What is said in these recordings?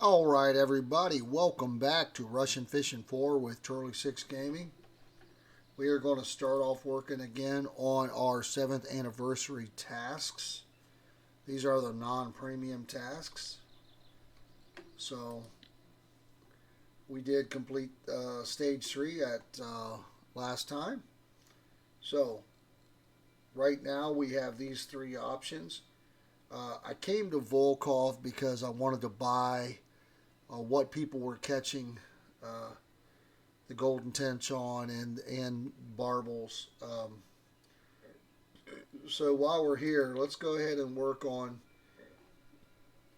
All right, everybody, welcome back to Russian Fishing 4 with Turlly6 Gaming. We are going to start off working again on our 7th anniversary tasks. These are the non-premium tasks. So, we did complete stage 3 at last time. So, right now we have these 3 options. I came to Volkhov because I wanted to buy what people were catching the golden tench on and barbels. So while we're here, let's go ahead and work on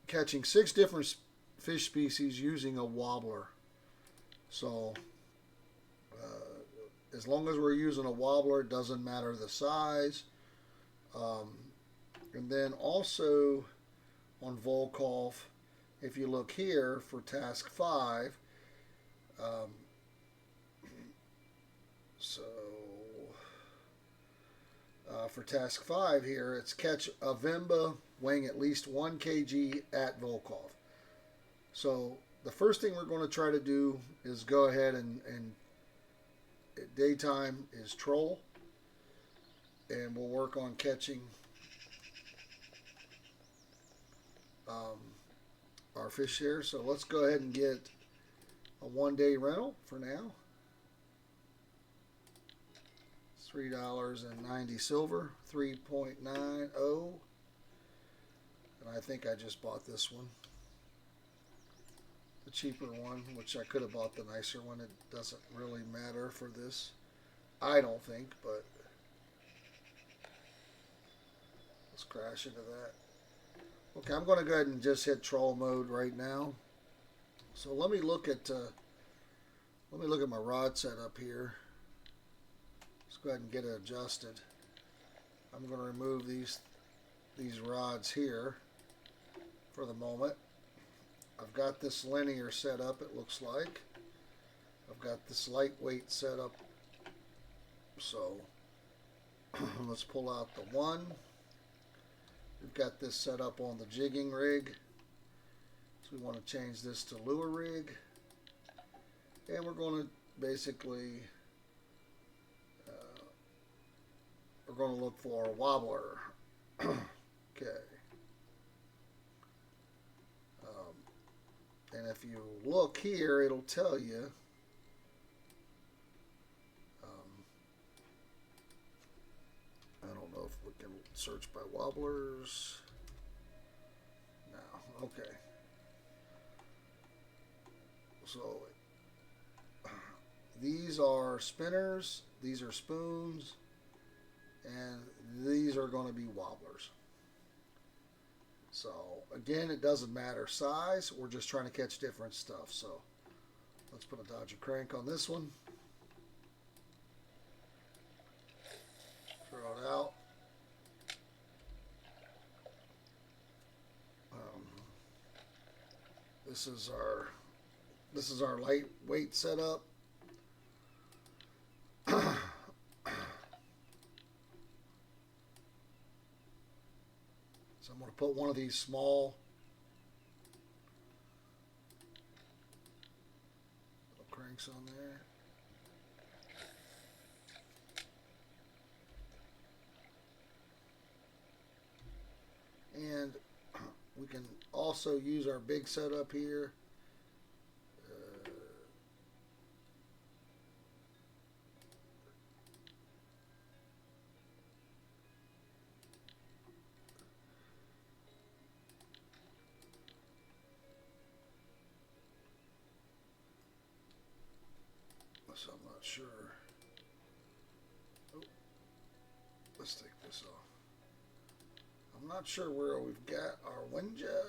catching 6 different fish species using a wobbler. So as long as we're using a wobbler, it doesn't matter the size. And then also on Volkhov, if you look here for task 5, for task 5 here, it's catch a Vemba weighing at least 1 kg at Volkhov. So the first thing we're going to try to do is go ahead and at daytime is troll, and we'll work on catching our fish here. So let's go ahead and get a 1-day rental for now. $3.90 silver, 3.90. And I think I just bought this one, the cheaper one, which I could have bought the nicer one. It doesn't really matter for this, I don't think, but let's crash into that. Okay, I'm going to go ahead and just hit troll mode right now. So let me look at my rod setup here. Let's go ahead and get it adjusted. I'm going to remove these rods here for the moment. I've got this linear set up, it looks like. I've got this lightweight set up. So let's pull out the one. We've got this set up on the jigging rig. So we want to change this to lure rig. And we're going to basically, we're going to look for a wobbler. Okay. And if you look here, it'll tell you I don't know if we can search by wobblers. No, okay. So these are spinners, these are spoons, and these are going to be wobblers. So again, it doesn't matter size, we're just trying to catch different stuff. So let's put a Dodger crank on this one. Throw it out. This is our lightweight setup. So I'm going to put one of these small little cranks on there. And we can also use our big setup here. So I'm not sure. Oh, let's take this off. I'm not sure where we've got our winja.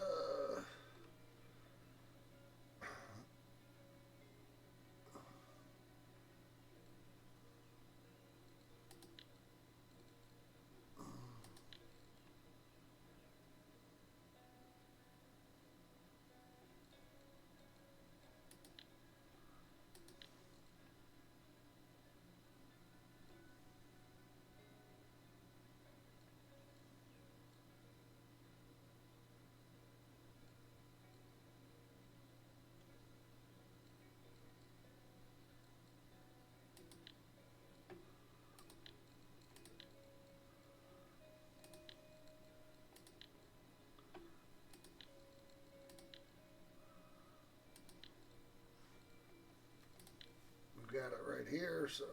got it right here, so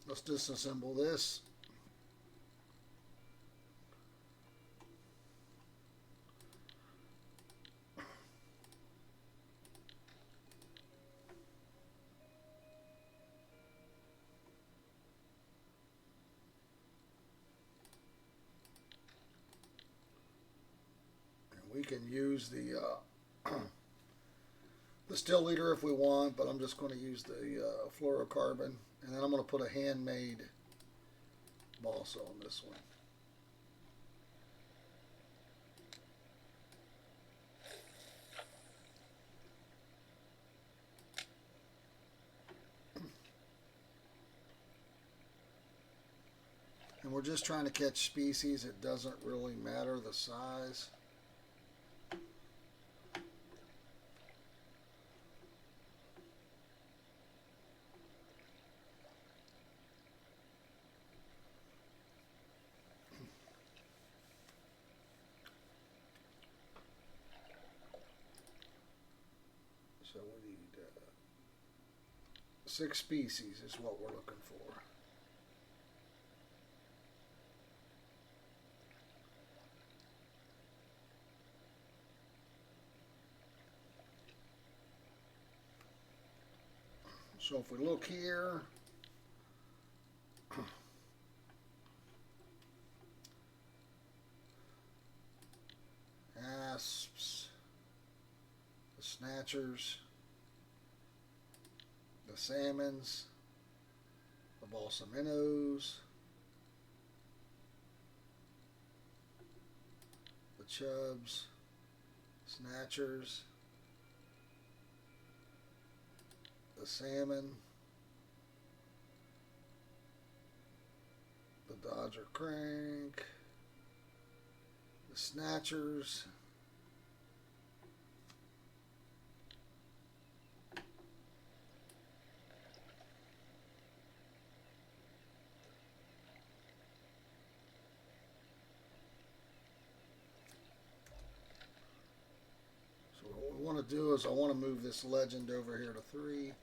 let's disassemble this. We can use the the still leader if we want, but I'm just going to use the fluorocarbon, and then I'm going to put a handmade balsa on this one. And we're just trying to catch species. It doesn't really matter the size. So we need 6 species is what we're looking for. So if we look here, asps, the snatchers, the salmons, the balsa minnows, the chubs, snatchers, the salmon, the Dodger crank, the snatchers, so what we want to do is I want to move this legend over here to 3.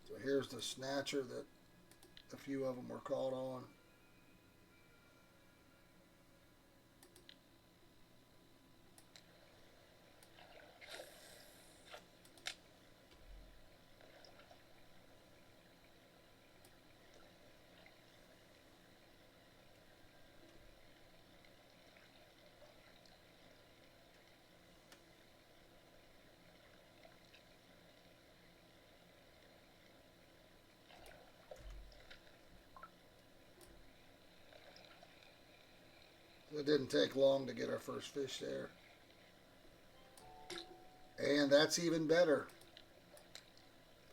So here's the snatcher that a few of them were caught on. It didn't take long to get our first fish there. And that's even better,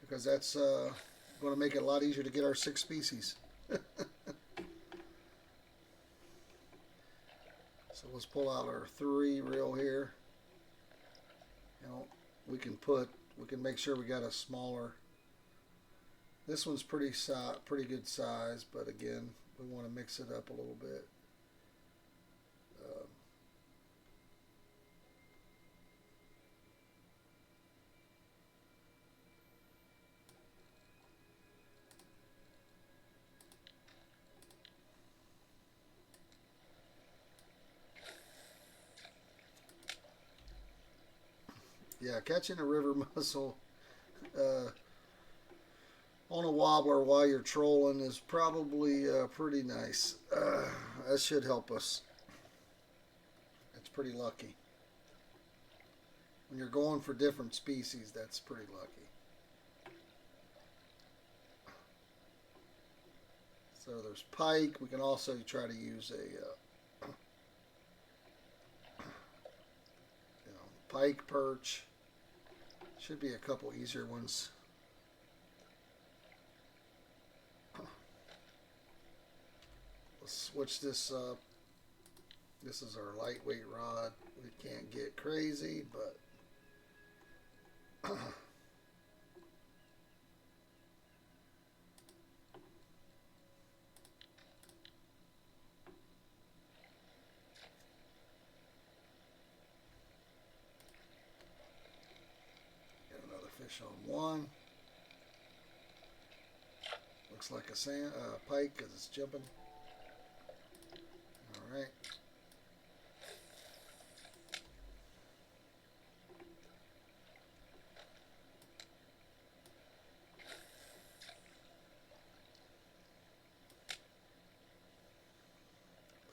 because that's going to make it a lot easier to get our 6 species. So let's pull out our 3 reel here. You know, we can make sure we got a smaller. This one's pretty good size, but again, we want to mix it up a little bit. Yeah, catching a river mussel on a wobbler while you're trolling is probably pretty nice. That should help us. That's pretty lucky. When you're going for different species, that's pretty lucky. So there's pike. We can also try to use a pike, perch. Should be a couple easier ones. Let's switch this up. This is our lightweight rod. We can't get crazy, but get another fish on one. Looks like a pike because it's jumping. All right.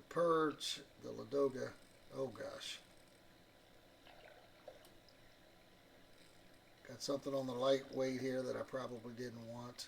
Perch, the Ladoga, oh gosh. Got something on the lightweight here that I probably didn't want.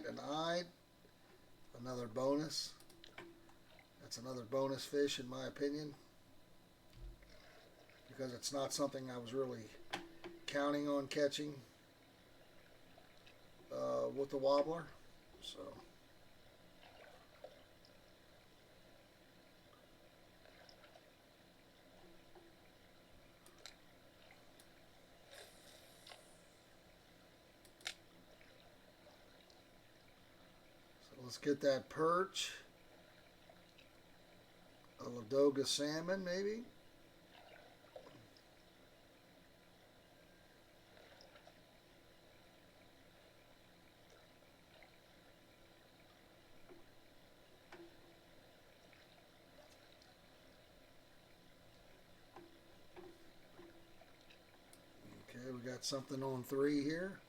An eye, another bonus. That's another bonus fish in my opinion, because it's not something I was really counting on catching with the wobbler. So let's get that perch, a Ladoga salmon maybe. Okay, we got something on 3 here.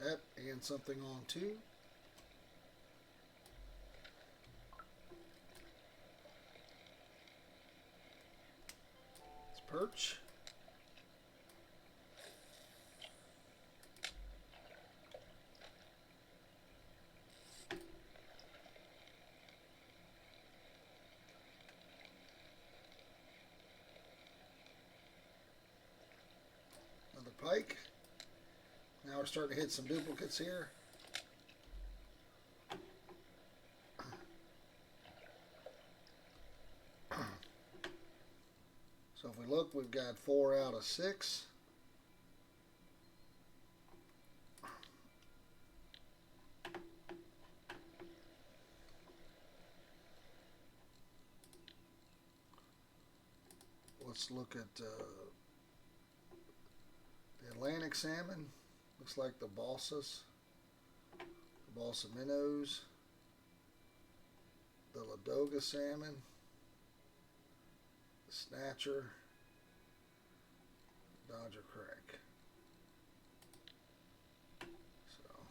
Yep, and something on 2. It's perch. Another pike. Now we're starting to hit some duplicates here. So if we look, we've got 4 out of 6. Let's look at the Atlantic salmon. Looks like the balsas, the balsa minnows, the Ladoga salmon, the snatcher, Dodger crack. So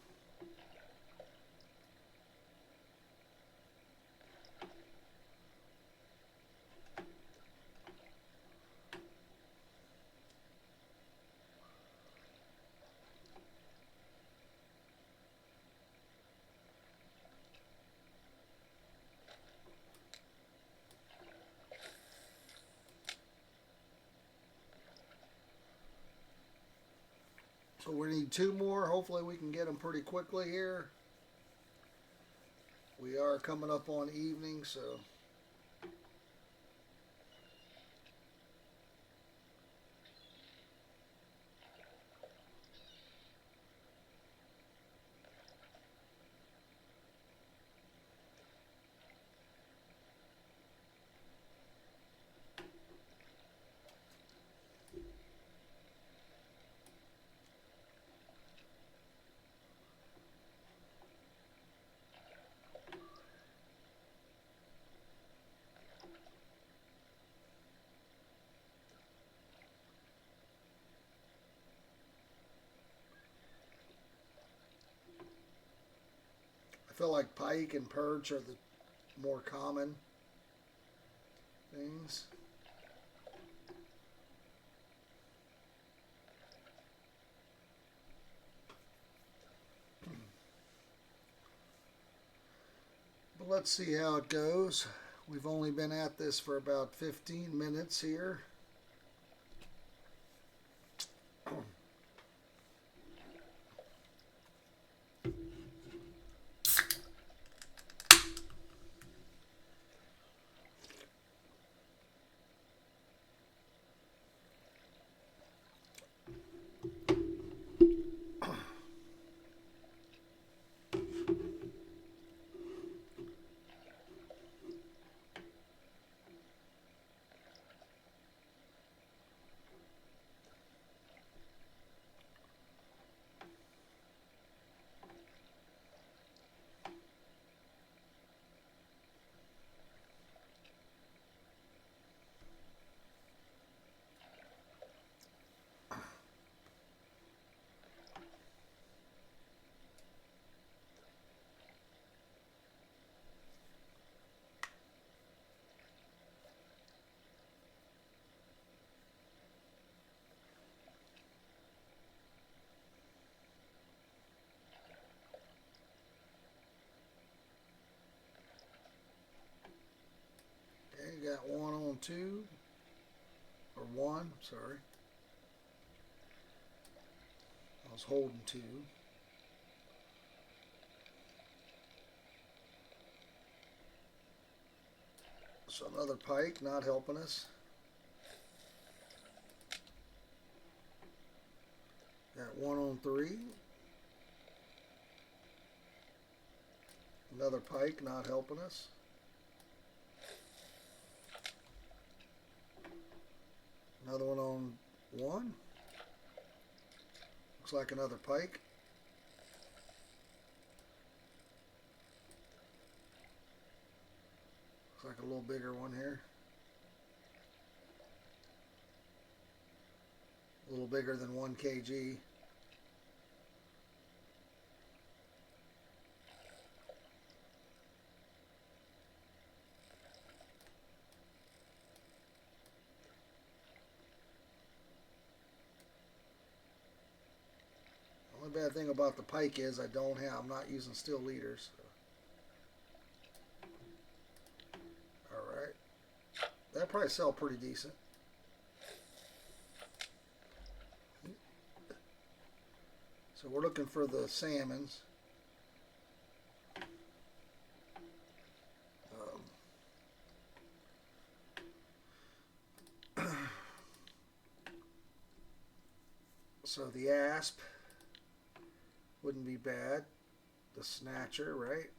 So we need 2 more. Hopefully we can get them pretty quickly here. We are coming up on evening, so feel like pike and perch are the more common things. But let's see how it goes. We've only been at this for about 15 minutes here. Got one on two, or one, sorry. I was holding two. So another pike not helping us. Got one on three. Another pike not helping us. Another one on one. Looks like another pike. Looks like a little bigger one here. A little bigger than 1 kg. The bad thing about the pike is I'm not using steel leaders. So. Alright. That probably sell pretty decent. So we're looking for the salmons. So the asp wouldn't be bad. The snatcher, right?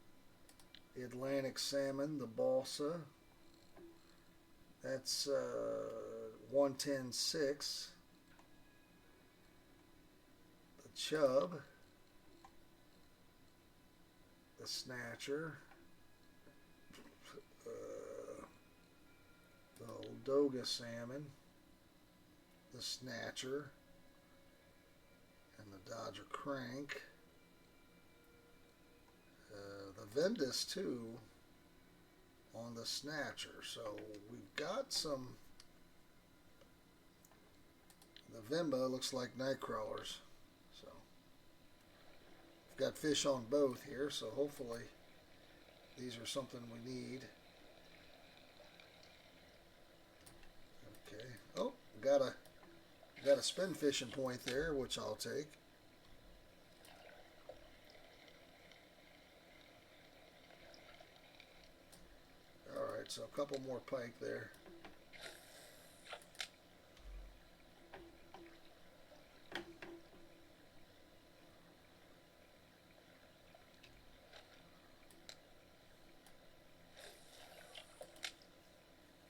The Atlantic salmon, the balsa. That's 110.6. The chub. The snatcher. The Oldoga salmon. The snatcher. And the Dodger crank. The Vendus too on the snatcher. So we've got some. The Vimba looks like night crawlers. So we've got fish on both here. So hopefully these are something we need. Okay. Oh, got a spin fishing point there, which I'll take. So a couple more pike there.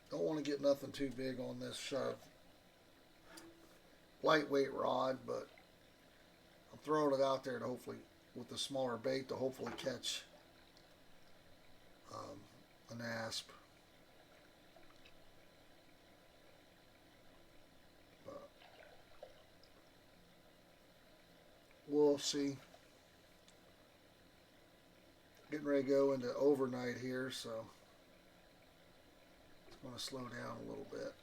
Don't want to get nothing too big on this shove. Lightweight rod, but I'm throwing it out there to hopefully, with the smaller bait, to hopefully catch an asp. We'll see. Getting ready to go into overnight here, so it's going to slow down a little bit.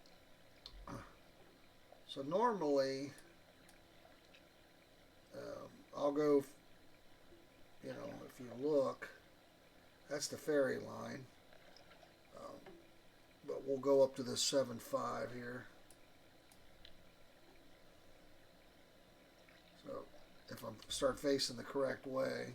So normally, I'll go, you know, if you look, that's the ferry line. But we'll go up to the 7.5 here. So if I start facing the correct way,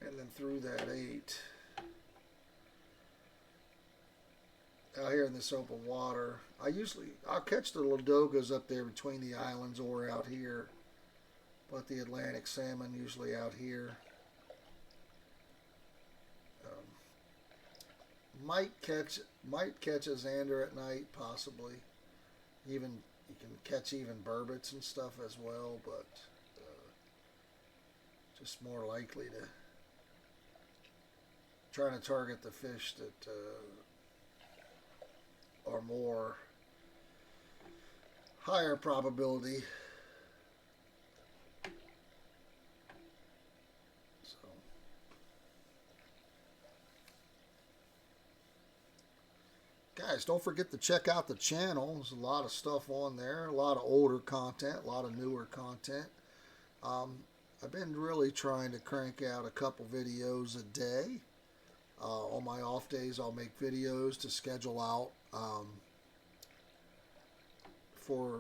and then through that 8, out here in this open water, I'll catch the Ladogas up there between the islands or out here, but the Atlantic salmon usually out here. Might catch a zander at night, possibly. Even you can catch even burbot and stuff as well, but just more likely to trying to target the fish that are more higher probability. So guys, don't forget to check out the channel. There's a lot of stuff on there, a lot of older content, a lot of newer content. I've been really trying to crank out a couple videos a day. On my off days, I'll make videos to schedule out for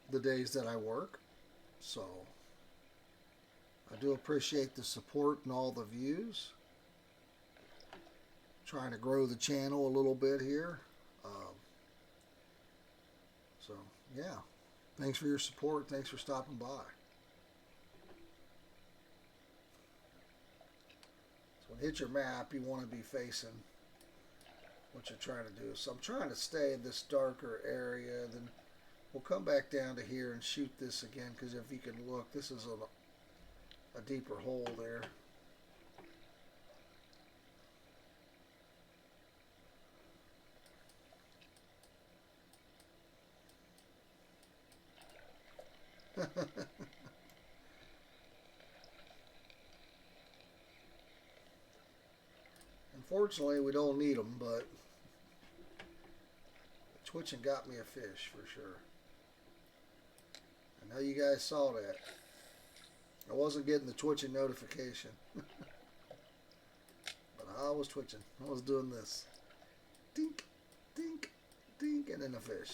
the days that I work. So I do appreciate the support and all the views. Trying to grow the channel a little bit here. So yeah, thanks for your support. Thanks for stopping by. When you hit your map, you want to be facing what you're trying to do. So I'm trying to stay in this darker area. Then we'll come back down to here and shoot this again, because if you can look, this is a deeper hole there. Unfortunately, we don't need them, but twitching got me a fish for sure. I know you guys saw that. I wasn't getting the twitching notification, but I was twitching. I was doing this. Dink, dink, dink, and then a fish.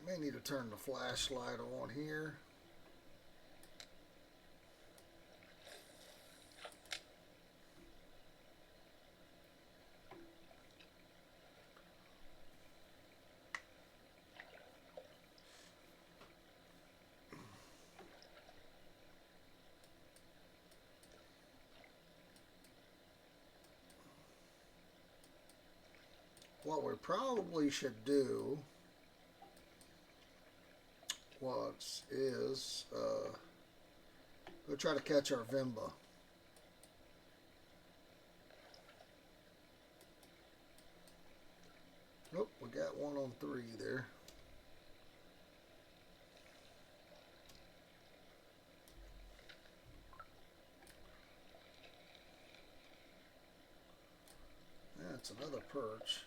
May need to turn the flashlight on here. what we probably should do is go try to catch our Vimba. Nope, we got one on 3 there. That's another perch.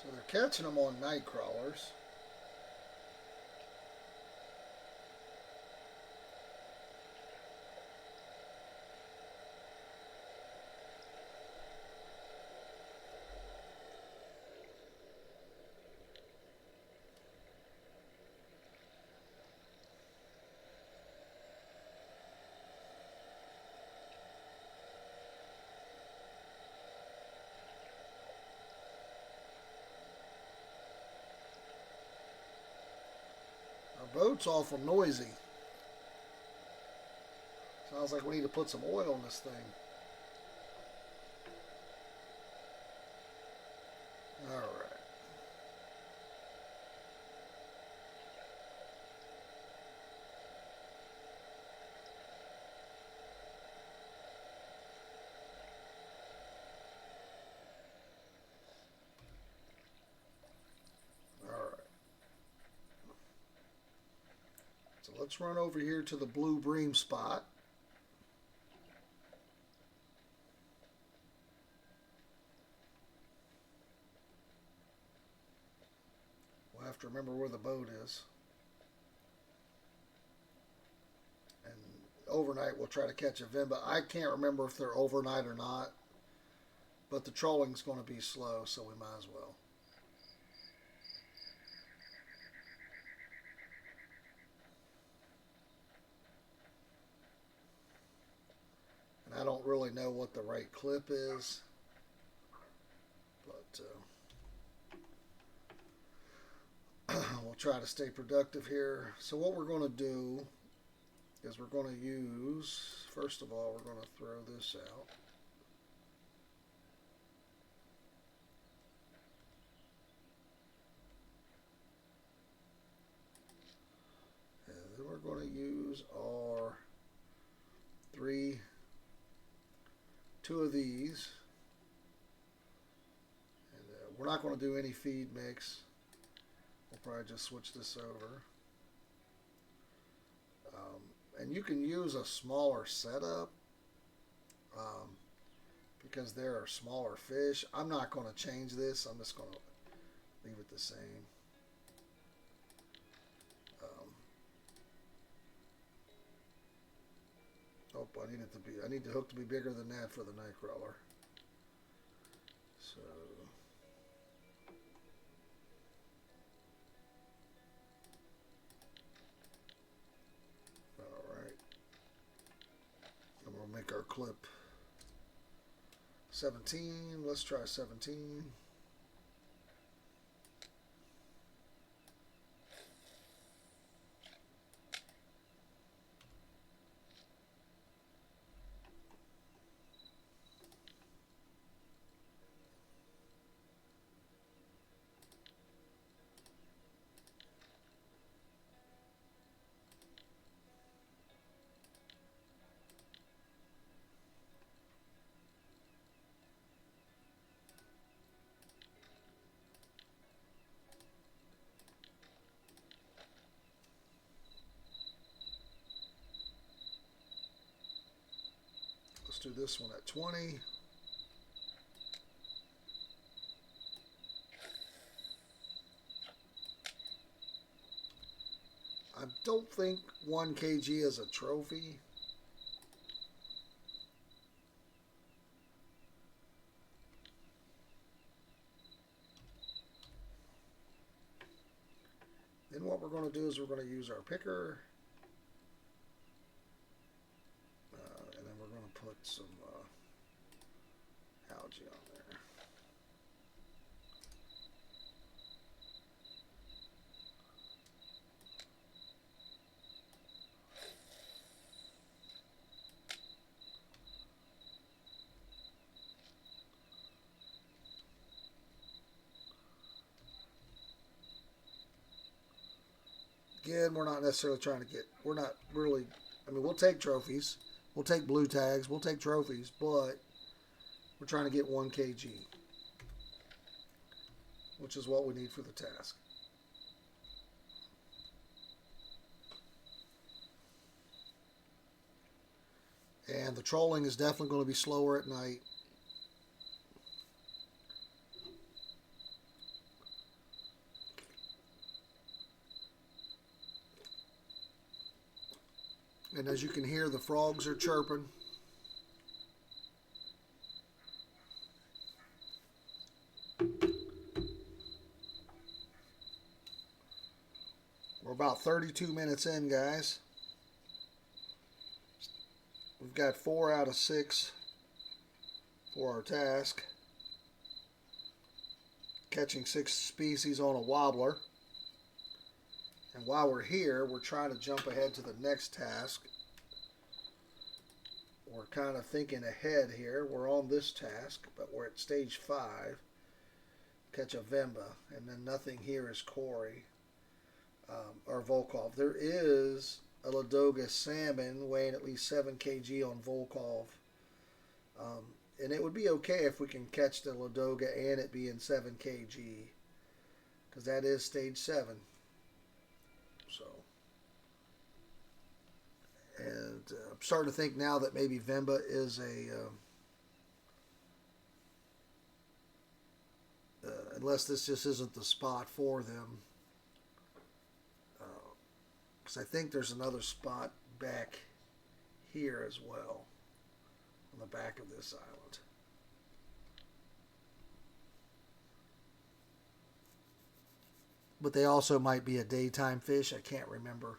So they're catching them on night crawlers. Boat's awful noisy. Sounds like we need to put some oil in this thing. All right. Let's run over here to the blue bream spot. We'll have to remember where the boat is. And overnight we'll try to catch a Vimba. I can't remember if they're overnight or not, but the trolling's going to be slow, so we might as well. I don't really know what the right clip is, but we'll try to stay productive here. So what we're going to do is we're going to use, first of all, we're going to throw this out. And then we're going to use our 2 of these, and we're not going to do any feed mix. We'll probably just switch this over, and you can use a smaller setup because there are smaller fish. I'm not going to change this. I'm just going to leave it the same. Oh, I need the hook to be bigger than that for the night crawler. So all right. And we'll make our clip 17. Let's try 17. Let's do this one at 20. I don't think 1 kg is a trophy. then what we're going to do is we're going to use our picker. And then we're going to put some algae on there. Again, we're not necessarily trying to get, we're not really, I mean, we'll take trophies, we'll take blue tags, we'll take trophies, but we're trying to get 1 kg, which is what we need for the task. And the trolling is definitely going to be slower at night. And as you can hear, the frogs are chirping. We're about 32 minutes in, guys. We've got 4 out of 6 for our task. Catching 6 species on a wobbler. And while we're here, we're trying to jump ahead to the next task. We're kind of thinking ahead here. We're on this task, but we're at stage 5. Catch a Vemba, and then nothing here is Cory or Volkhov. There is a Ladoga salmon weighing at least 7 kg on Volkhov. And it would be okay if we can catch the Ladoga and it being 7 kg, because that is stage 7. So, and I'm starting to think now that maybe Vemba is unless this just isn't the spot for them, because I think there's another spot back here as well on the back of this island. But they also might be a daytime fish. I can't remember.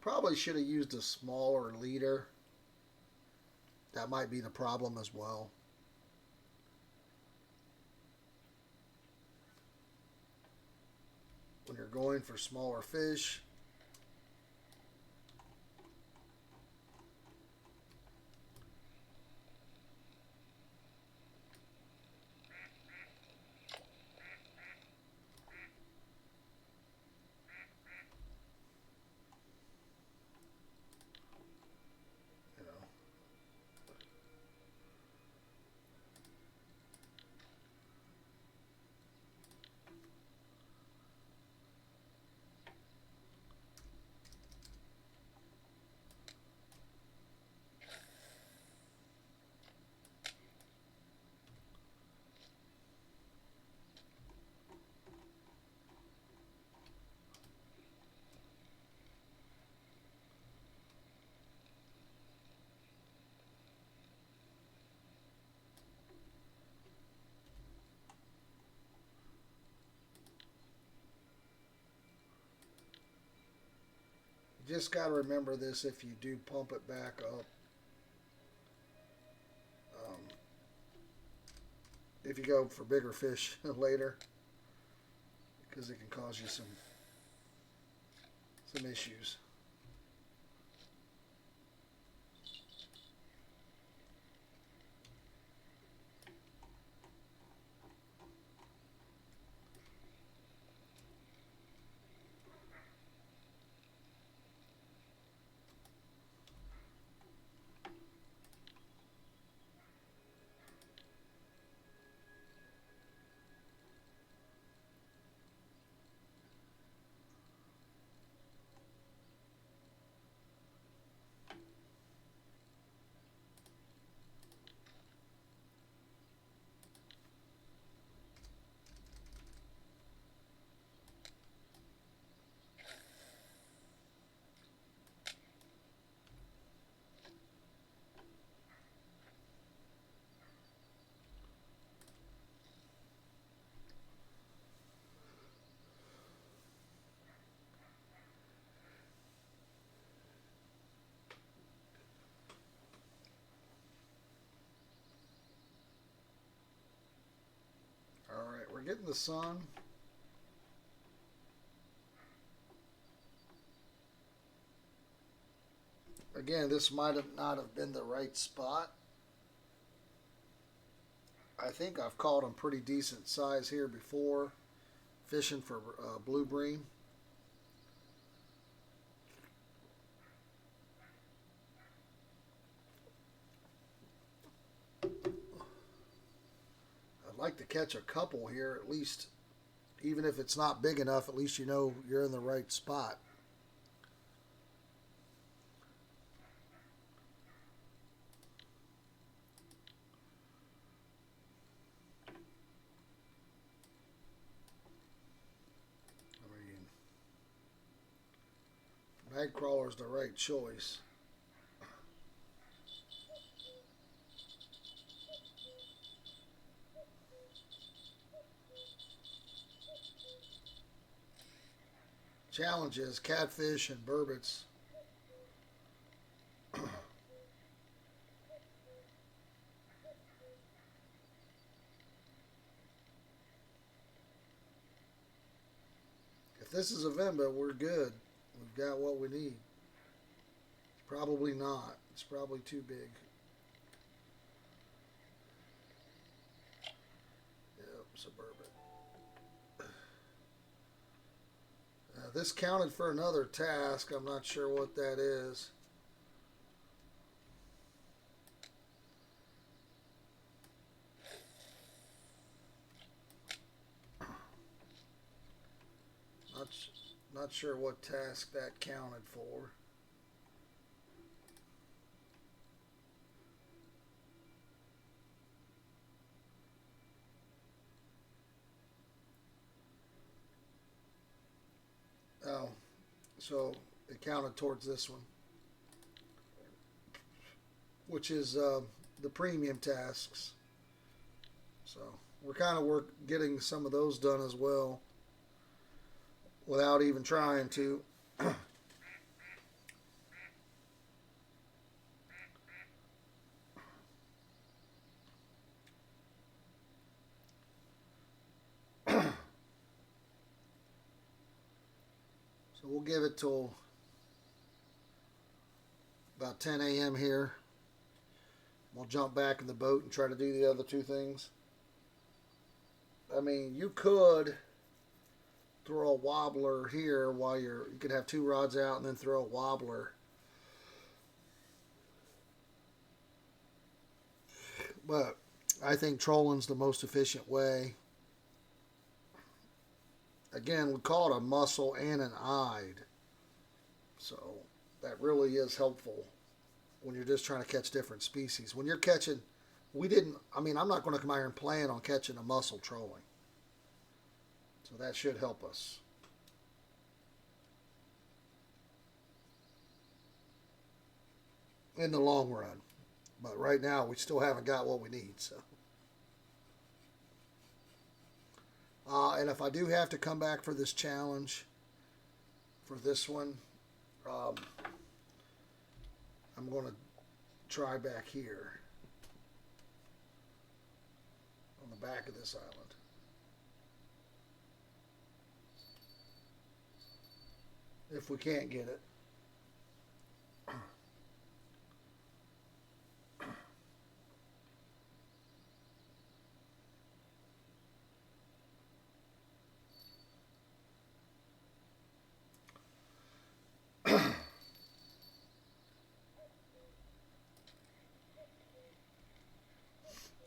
Probably should have used a smaller leader. That might be the problem as well. When you're going for smaller fish, you just got to remember this if you do pump it back up. If you go for bigger fish later, because it can cause you some issues. getting the sun. Again, this might have not have been the right spot. I think I've caught them pretty decent size here before, fishing for blue bream. I'd like to catch a couple here at least, even if it's not big enough, at least you know you're in the right spot. Bag crawler is the right choice. Challenge is catfish and burbot. If this is a Vimba, we're good. We've got what we need. Probably not. It's probably too big. Yep, suburban. This counted for another task. I'm not sure what that is. Not sure what task that counted for. Oh, so it counted towards this one, which is the premium tasks. So we're kind of getting some of those done as well, without even trying to. So we'll give it till about 10 a.m. here. We'll jump back in the boat and try to do the other two things. I mean, you could throw a wobbler here while you could have two rods out and then throw a wobbler. But I think trolling's the most efficient way. Again, we call it a mussel and an eyed. So that really is helpful when you're just trying to catch different species. When you're catching, I'm not going to come out here and plan on catching a mussel trolling. So that should help us. In the long run. But right now, we still haven't got what we need. So. And if I do have to come back for this challenge, for this one, I'm going to try back here on the back of this island. If we can't get it.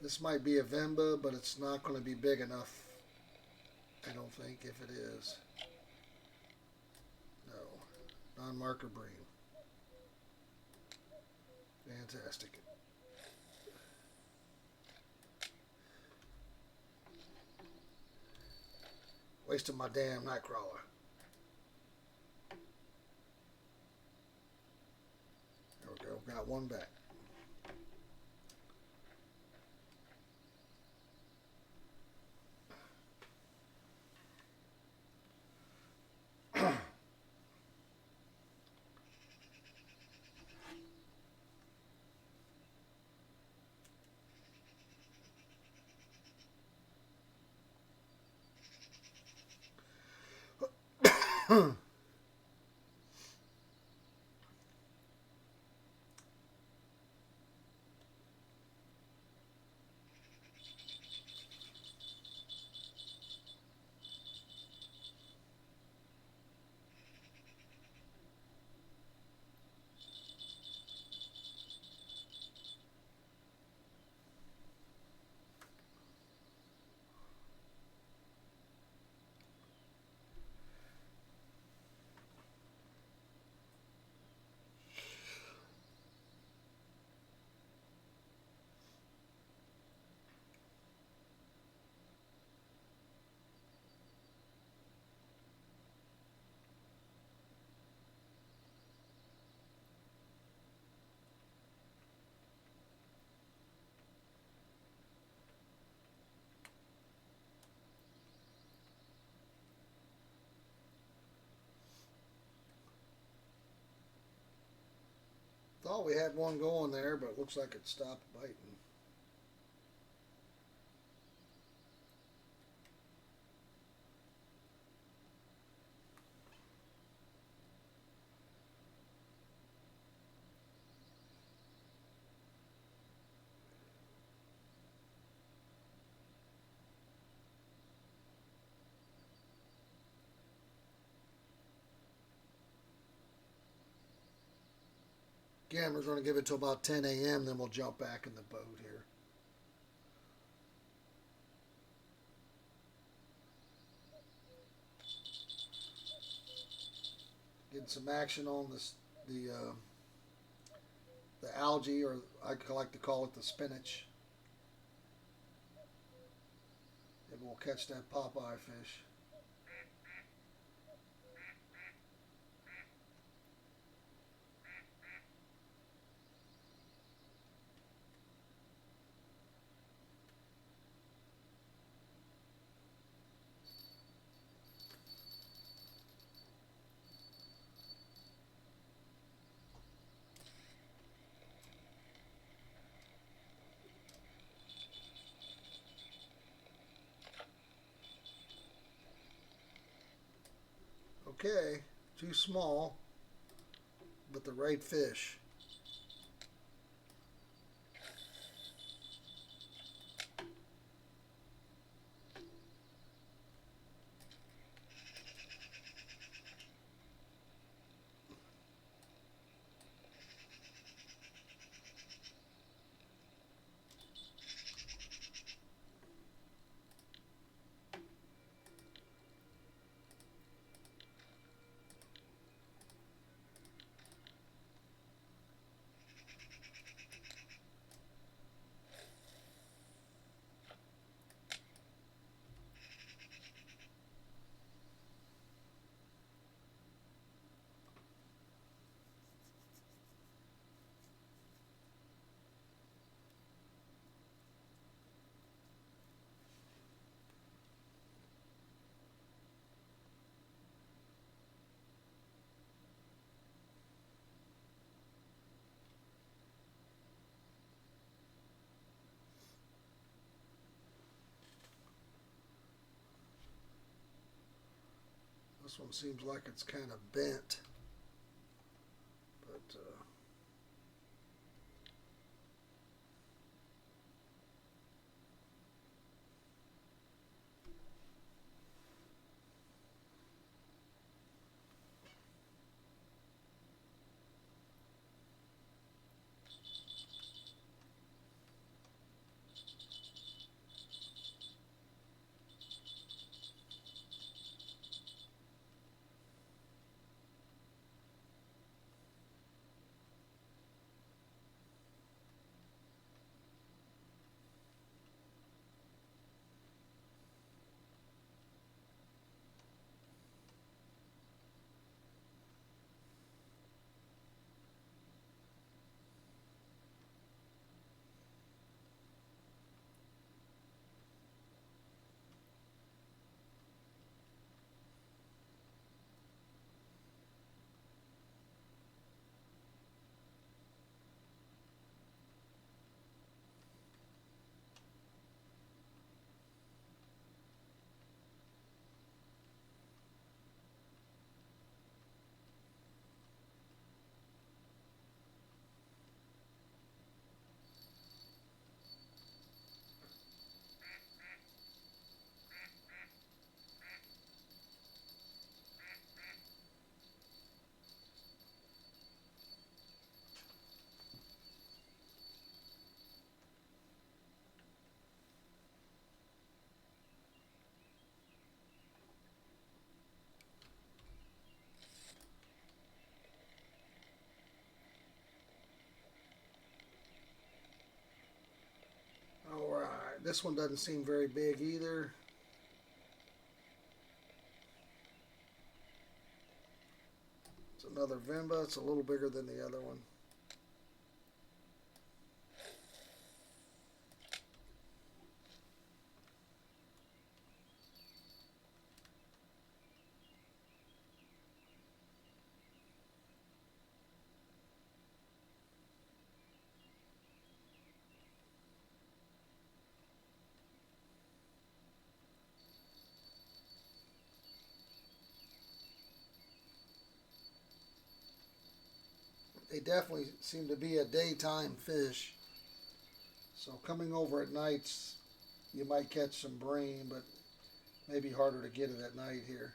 This might be a Vimba, but it's not going to be big enough, I don't think, if it is. No. Non-marker bream. Fantastic. Wasting my damn night crawler. There we go. Got one back. Thought we had one going there, but it looks like it stopped biting. Again, we're going to give it to about 10 a.m., then we'll jump back in the boat here. Getting some action on this, the algae, or I like to call it the spinach. And we'll catch that Popeye fish. Okay, too small, but the right fish. This one seems like it's kind of bent, but This one doesn't seem very big either. It's another Vimba. It's a little bigger than the other one. They definitely seem to be a daytime fish. So coming over at nights, you might catch some bream, but maybe harder to get it at night here.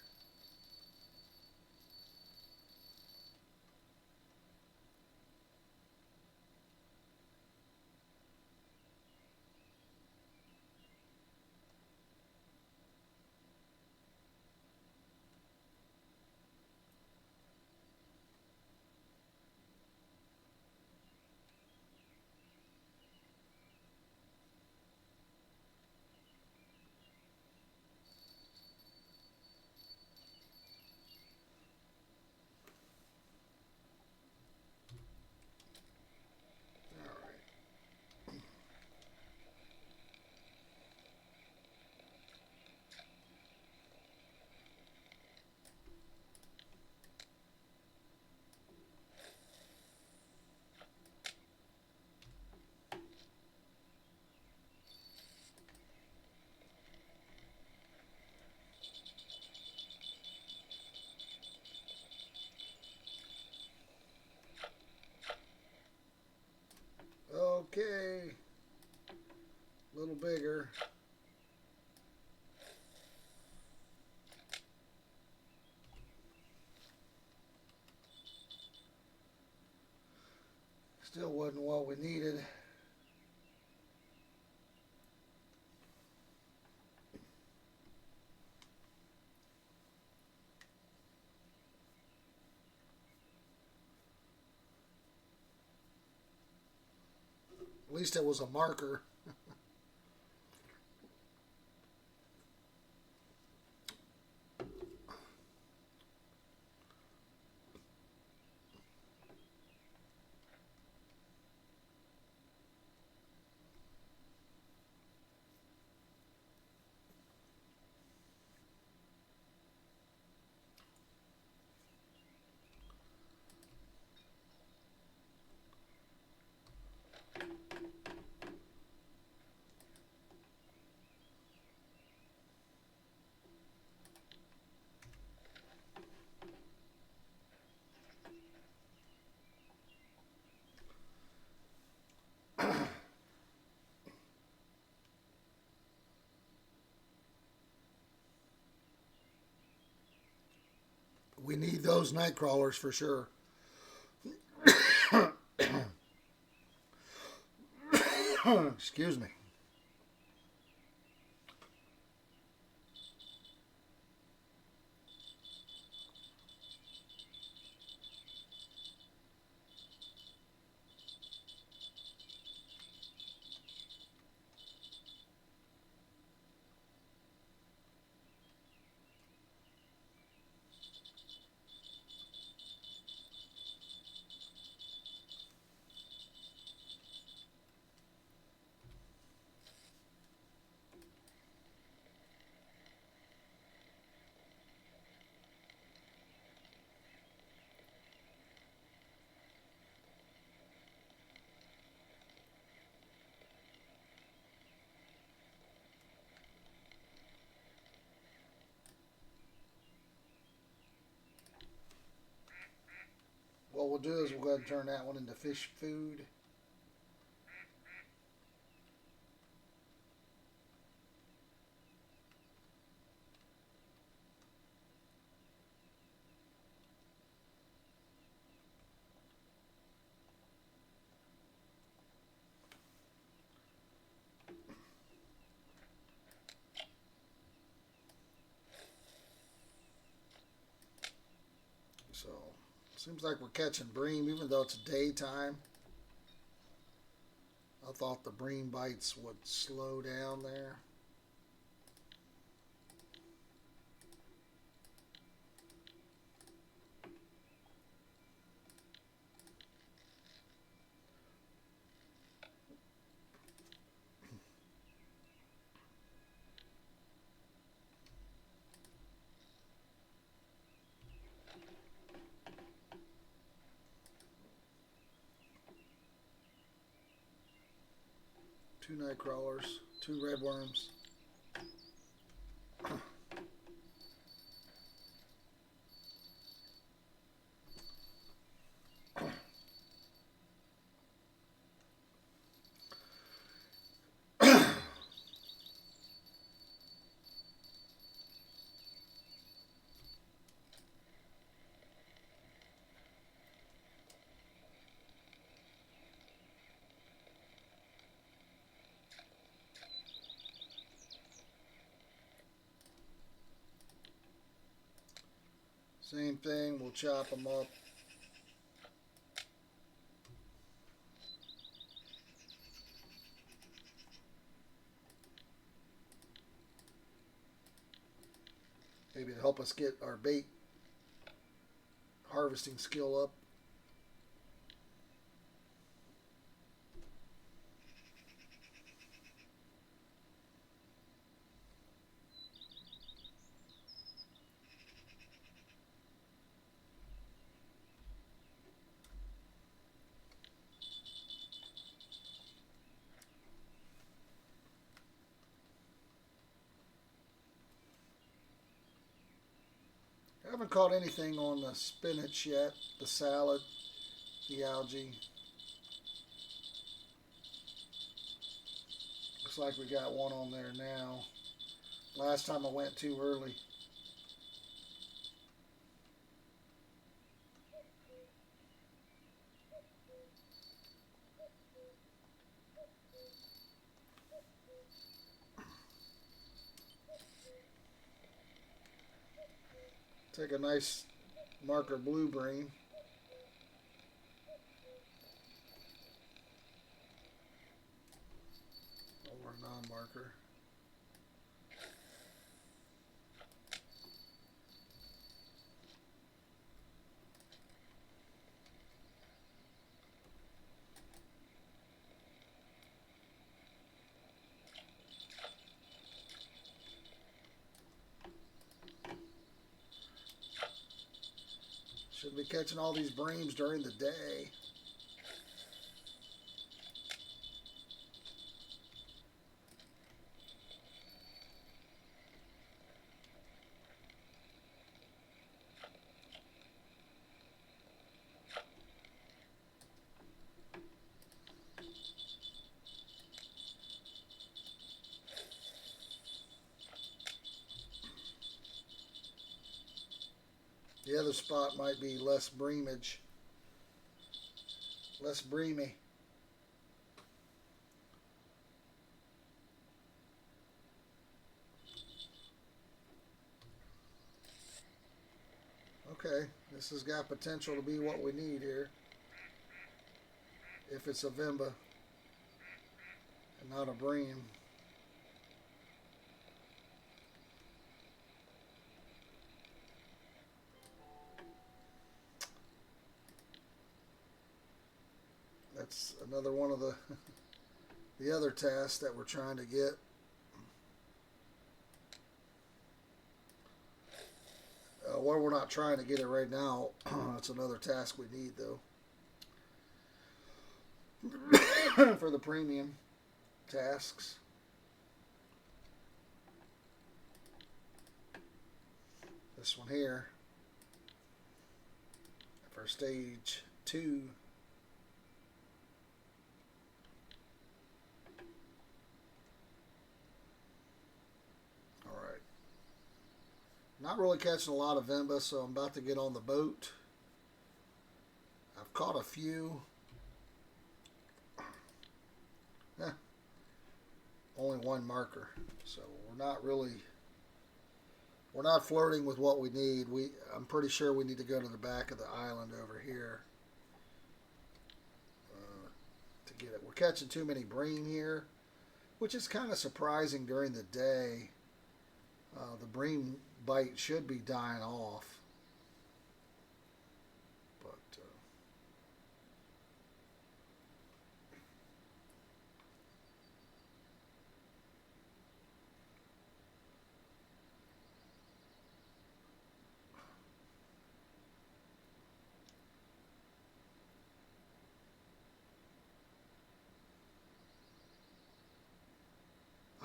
Okay, a little bigger. Still wasn't what we needed. At least it was a marker. We need those night crawlers for sure. Excuse me. What we'll do is we'll go ahead and turn that one into fish food. So, seems like we're catching bream even though it's daytime. I thought the bream bites would slow down there. Two night crawlers, two red worms. Same thing, we'll chop them up. Maybe to help us get our bait harvesting skill up. I haven't caught anything on the spinach yet, the salad, the algae. Looks like we got one on there now. Last time I went too early. Take a nice marker blue bream. Or a non-marker. Should be catching all these breams during the day. The other spot might be less breamage, less breamy. Okay, this has got potential to be what we need here. If it's a Vimba and not a bream. That's another one of the other tasks that we're trying to get. Well, we're not trying to get it right now. That's another task we need, though. For the premium tasks. This one here. For stage 2. Not really catching a lot of Vimba, so I'm about to get on the boat. I've caught a few. Only one marker, so we're not flirting with what we need. I'm pretty sure we need to go to the back of the island over here to get it. We're catching too many bream here, which is kind of surprising during the day. The bream bite should be dying off. But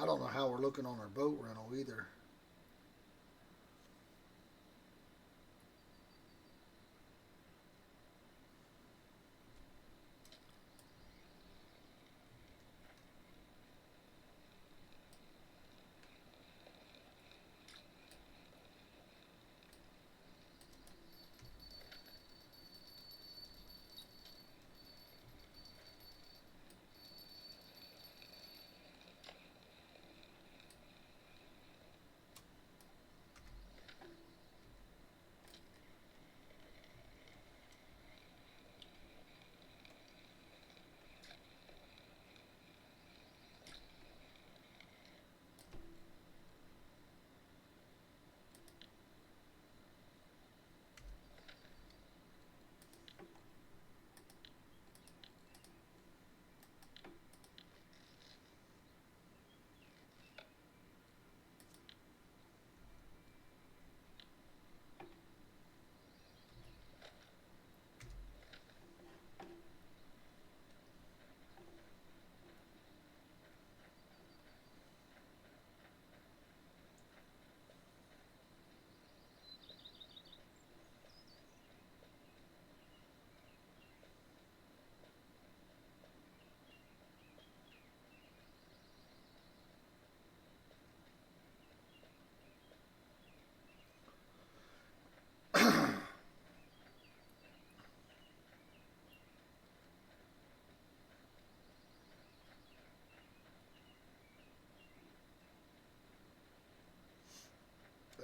I don't know how we're looking on our boat rental either.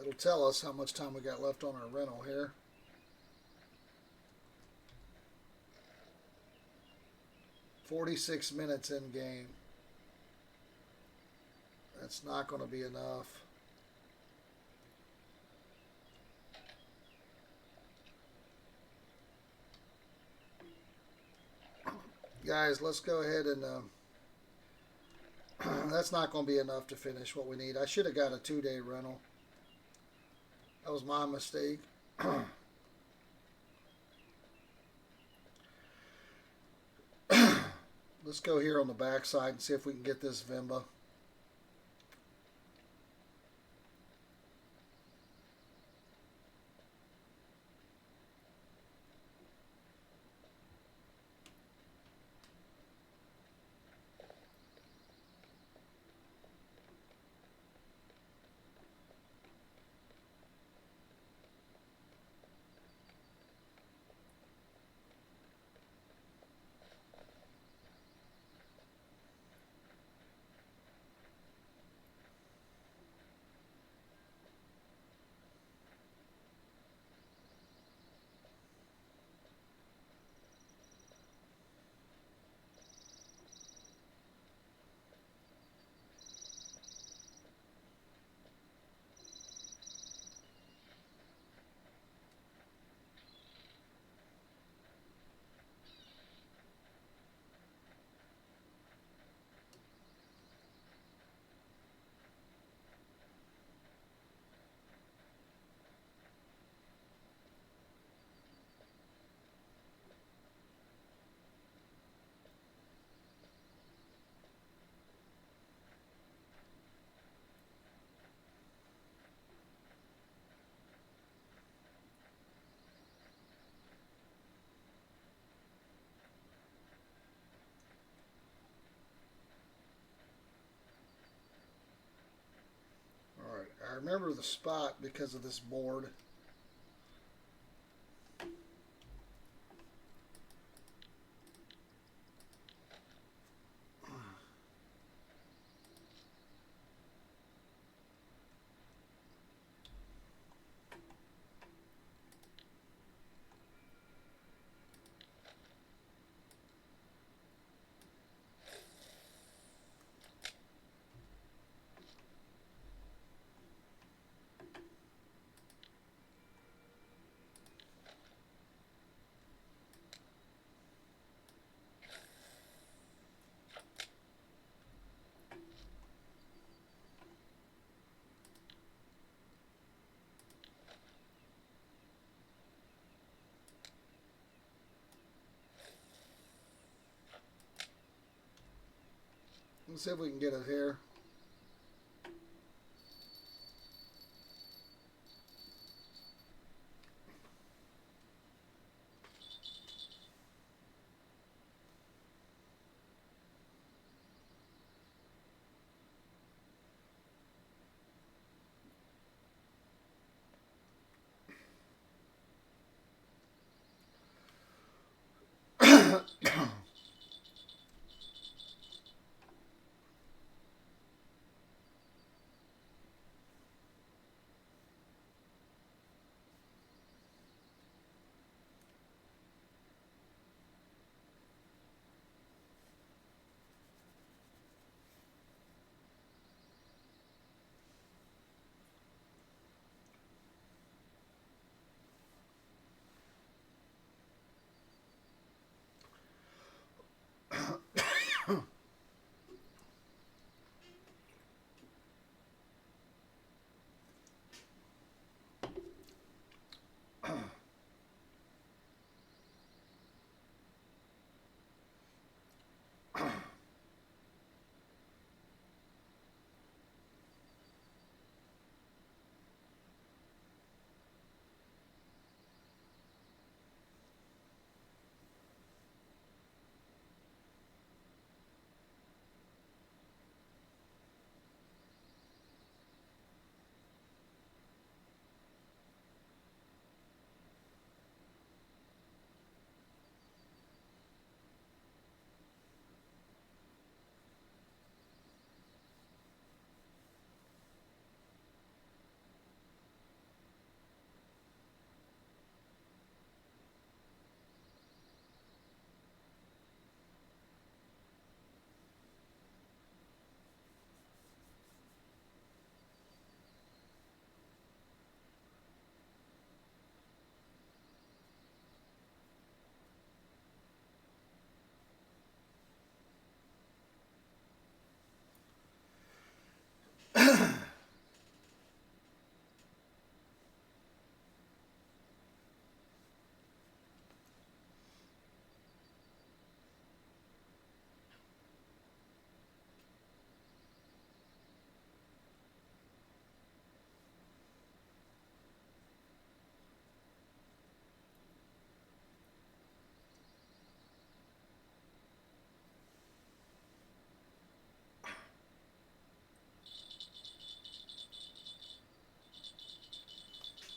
It'll tell us how much time we got left on our rental here. "46 minutes in game." That's not going to be enough. Guys, let's go ahead and that's not going to be enough to finish what we need. I should have got a 2-day rental. That was my mistake. Let's go here on the backside and see if we can get this Vimba. I remember the spot because of this board. Let's see if we can get it here.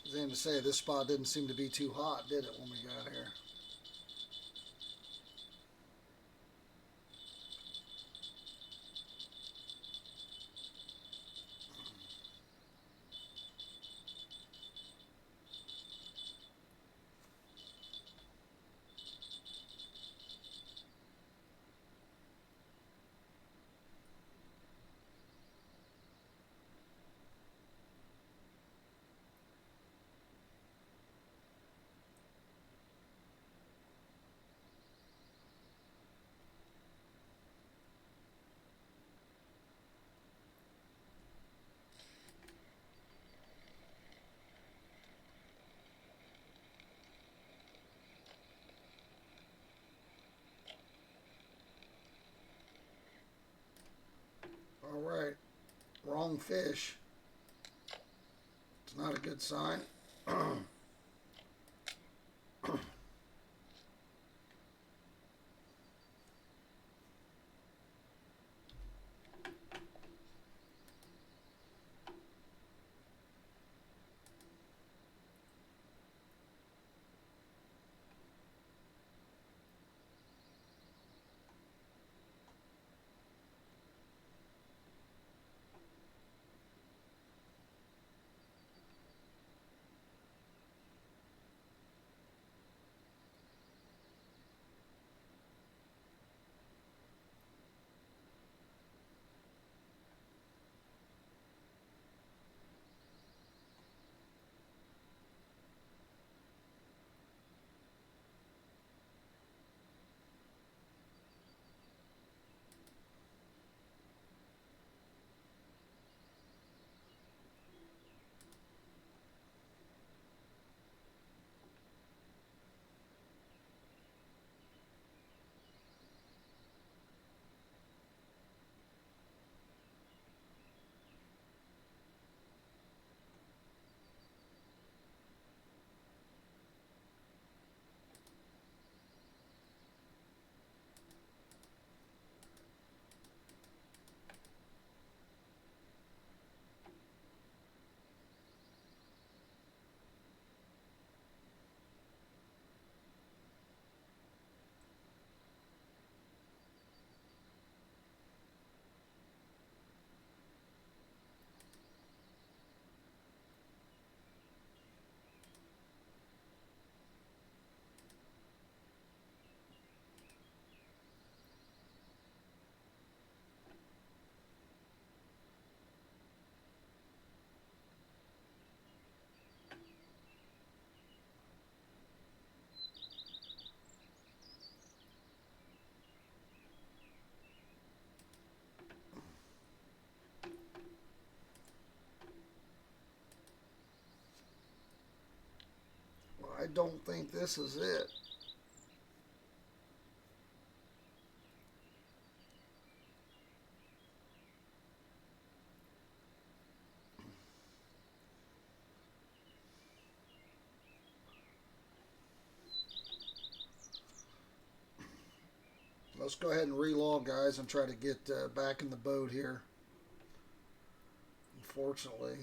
I was going to say, this spot didn't seem to be too hot, did it, when we got here? All right, wrong fish. It's not a good sign. don't think this is it. Let's go ahead and relog, guys, and try to get back in the boat here. Unfortunately.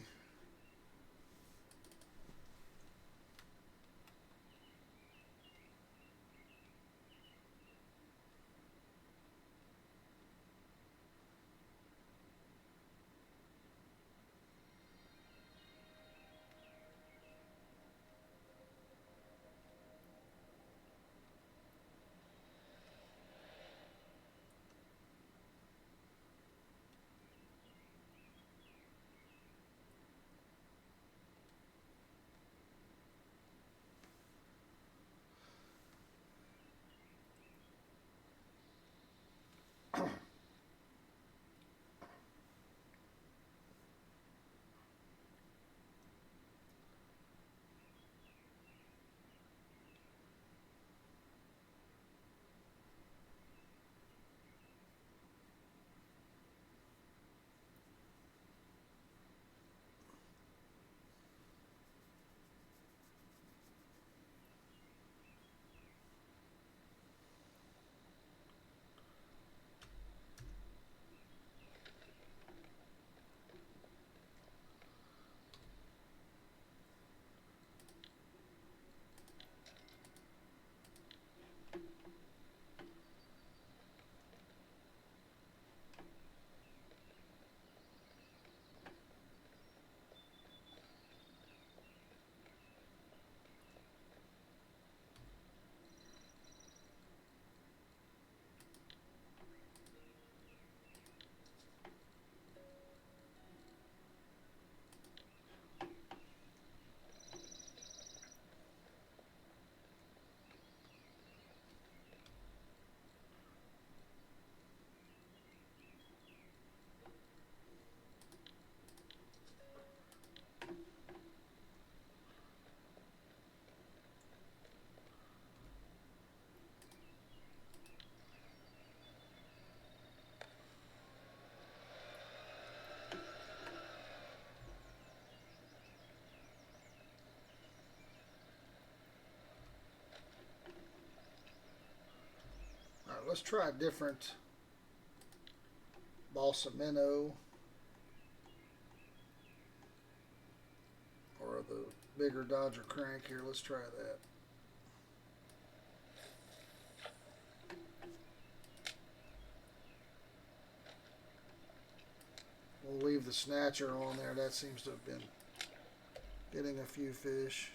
Let's try a different balsamino or the bigger Dodger crank here. Let's try that. We'll leave the snatcher on there. That seems to have been getting a few fish.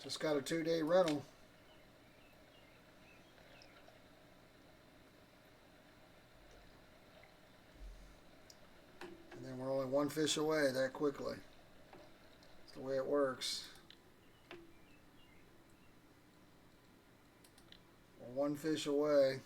Just got a 2-day rental. And then we're only one fish away that quickly. That's the way it works. We're one fish away.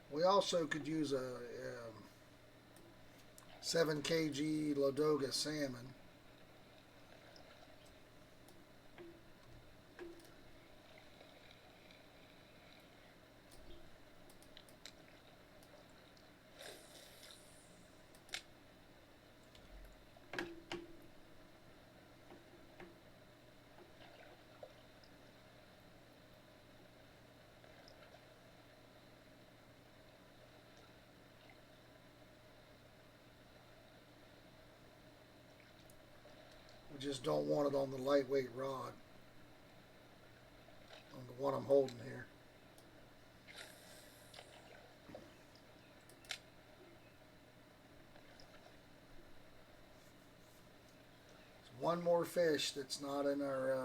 We also could use a 7 kg Ladoga salmon. We just don't want it on the lightweight rod, on the one I'm holding here. It's one more fish that's not in our,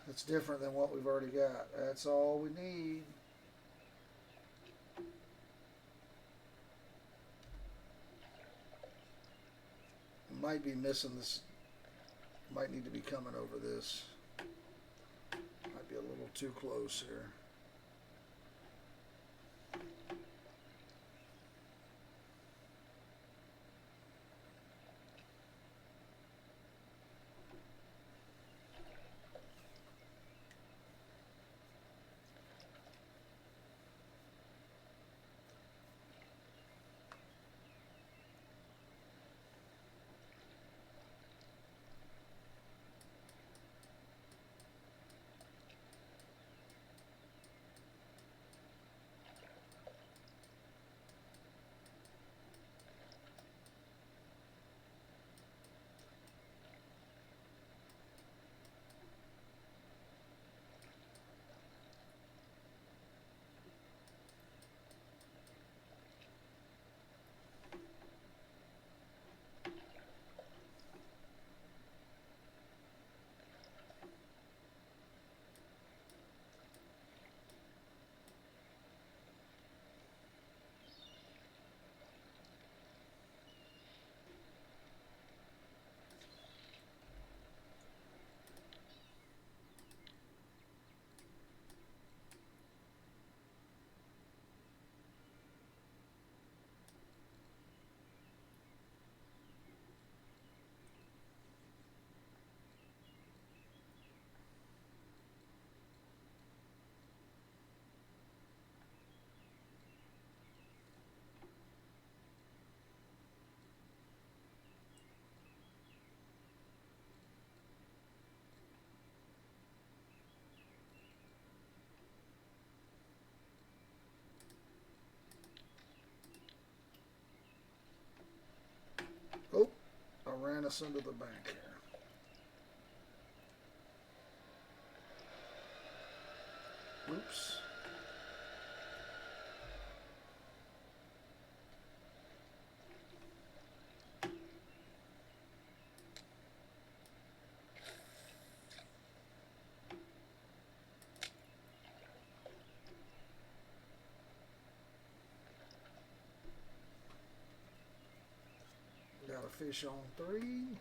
that's different than what we've already got. That's all we need. Might be missing this, might need to be coming over this. Might be a little too close here. ran us under the bank here. Oops. Got a fish on 3.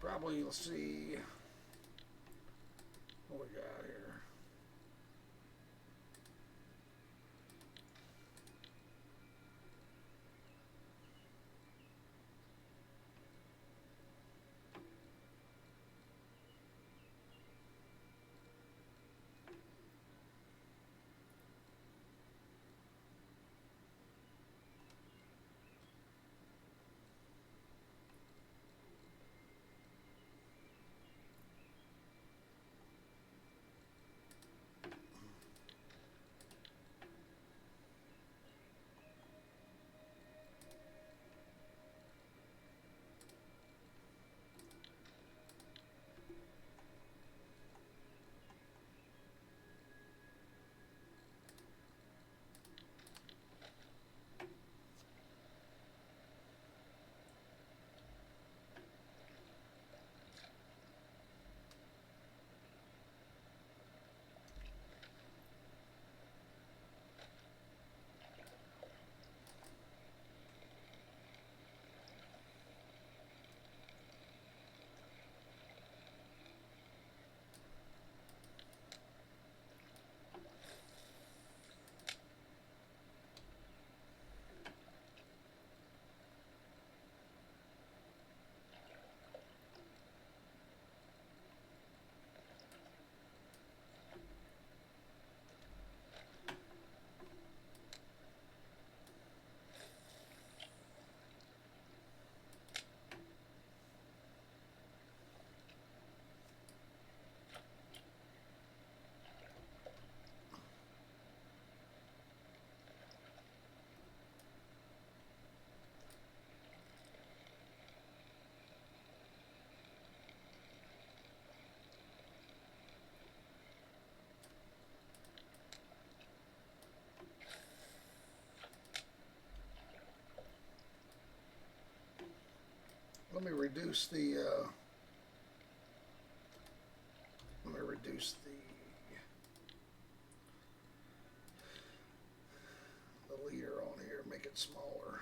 Probably you'll see what we got here. Let me reduce the leader on here, make it smaller.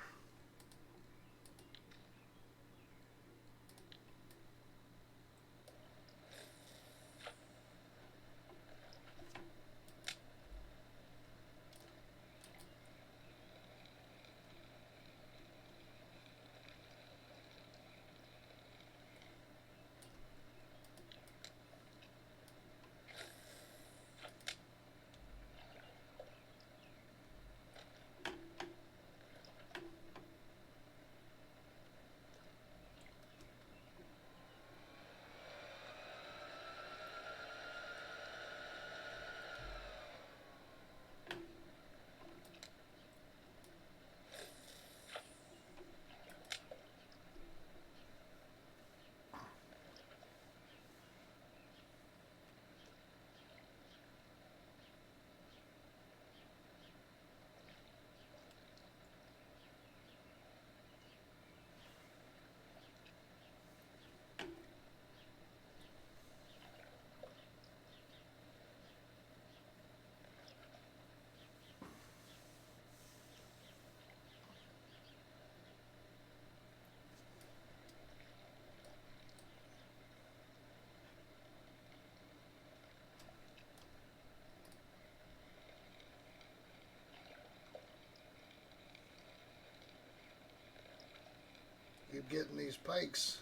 Keep getting these pikes.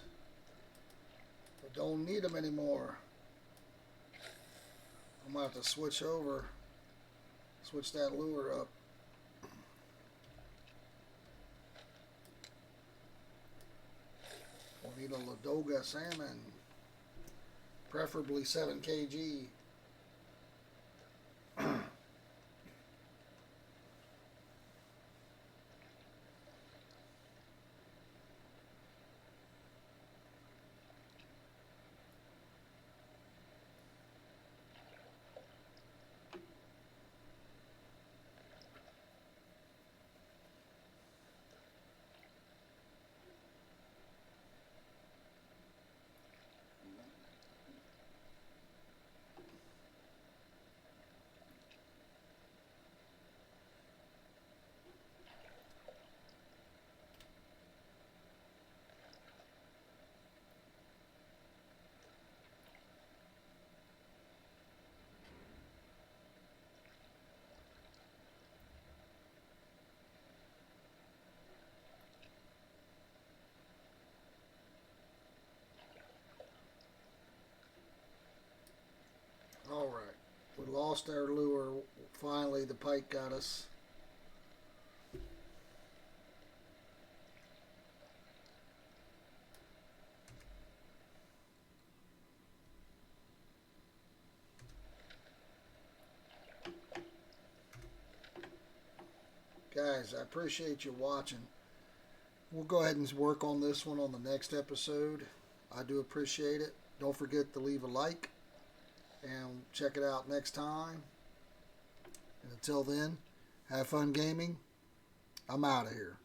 I don't need them anymore. I'm going to have to switch that lure up. We'll need a Ladoga salmon, preferably 7 kg. All right, we lost our lure. Finally, the pike got us. Guys, I appreciate you watching. We'll go ahead and work on this one on the next episode. I do appreciate it. Don't forget to leave a like and check it out next time. And until then, have fun gaming. I'm out of here.